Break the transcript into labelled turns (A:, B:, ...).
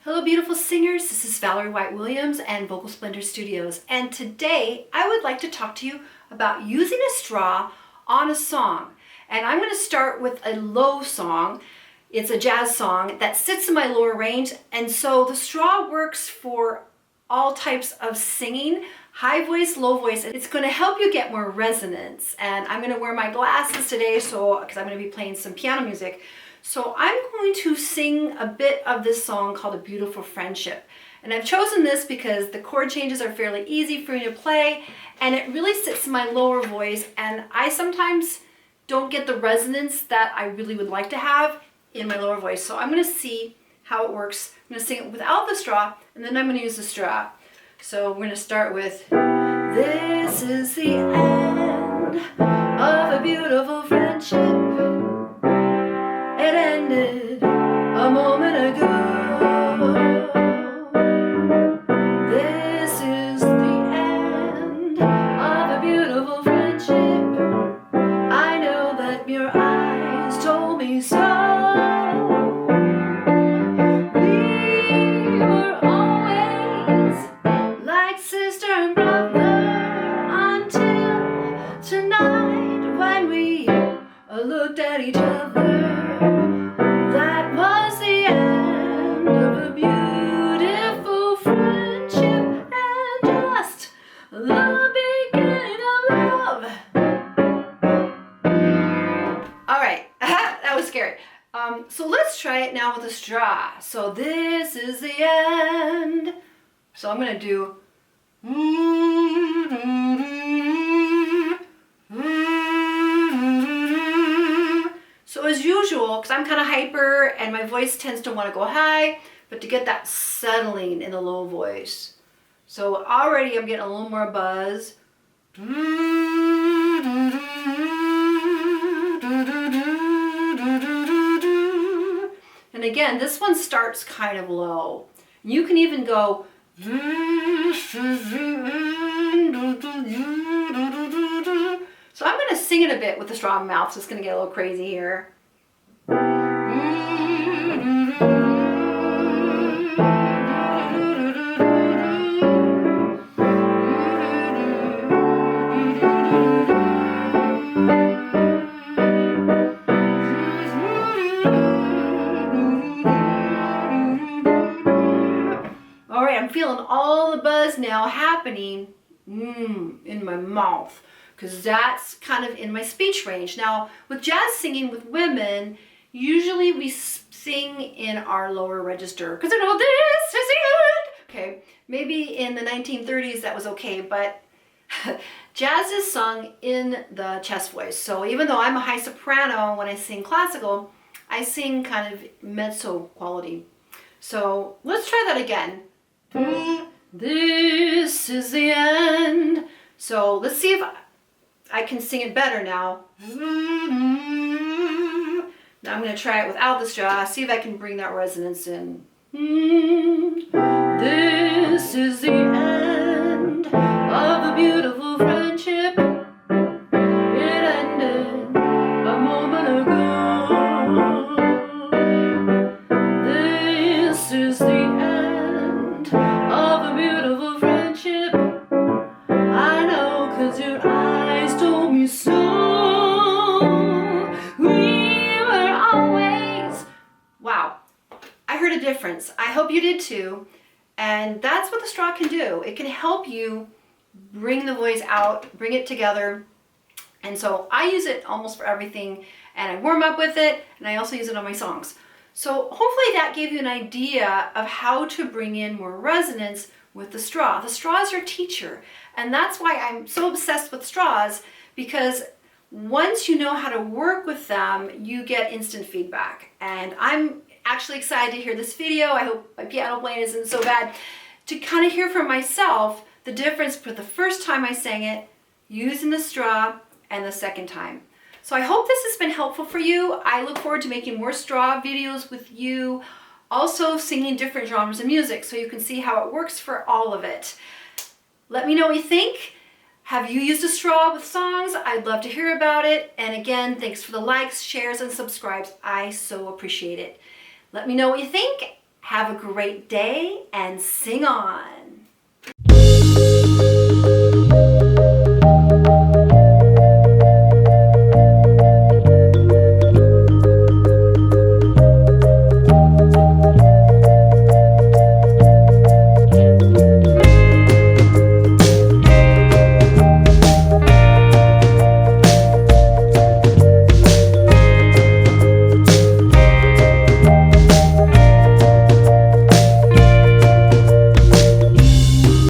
A: Hello beautiful singers, this is Valerie White Williams and Vocal Splendor Studios, and today I would like to talk to you about using a straw on a song. And I'm going to start with a low song. It's a jazz song that sits in my lower range, and so the straw works for all types of singing, high voice, low voice. It's going to help you get more resonance. And I'm going to wear my glasses today because I'm going to be playing some piano music. So I'm going to sing a bit of this song called A Beautiful Friendship. And I've chosen this because the chord changes are fairly easy for me to play, and it really sits in my lower voice, and I sometimes don't get the resonance that I really would like to have in my lower voice. So I'm going to see how it works. I'm going to sing it without the straw, and then I'm going to use the straw. So we're going to start with, this is the end of a beautiful friendship. It ended a moment ago. This is the end of a beautiful friendship. I know that your eyes told me so. We were always like sister and brother until tonight when we looked at each other. That was the end of a beautiful friendship and just the beginning of love. Alright, that was scary. So let's try it now with a straw. So this is the end. So I'm going to do So as usual, because I'm kind of hyper and my voice tends to want to go high, but to get that settling in the low voice. So already I'm getting a little more buzz. And again, this one starts kind of low. You can even go So I'm going to sing it a bit with the straw in my mouth, so it's going to get a little crazy here. All right, I'm feeling all the buzz now happening in my mouth, because that's kind of in my speech range. Now, with jazz singing with women, usually we sing in our lower register, because I know this is it. Okay, maybe in the 1930s that was okay, but jazz is sung in the chest voice. So even though I'm a high soprano when I sing classical, I sing kind of mezzo quality. So let's try that again. This is the end. So let's see if I can sing it better now. Now I'm going to try it without the straw, see if I can bring that resonance in. This is the end of a beautiful friendship. It ended a moment ago. This is the end of a beautiful friendship. I know, 'cause your eyes told me so. We were always... Wow, I heard a difference. I hope you did too. And that's what the straw can do. It can help you bring the voice out, bring it together. And so I use it almost for everything, and I warm up with it, and I also use it on my songs. So hopefully that gave you an idea of how to bring in more resonance with the straw. The straw is your teacher, and that's why I'm so obsessed with straws, because once you know how to work with them, you get instant feedback. And I'm actually excited to hear this video. I hope my piano playing isn't so bad, to kind of hear from myself the difference for the first time I sang it using the straw and the second time. So I hope this has been helpful for you. I look forward to making more straw videos with you, also singing different genres of music so you can see how it works for all of it. Let me know what you think. Have you used a straw with songs? I'd love to hear about it. And again, thanks for the likes, shares, and subscribes. I so appreciate it. Let me know what you think, Have a great day and sing on.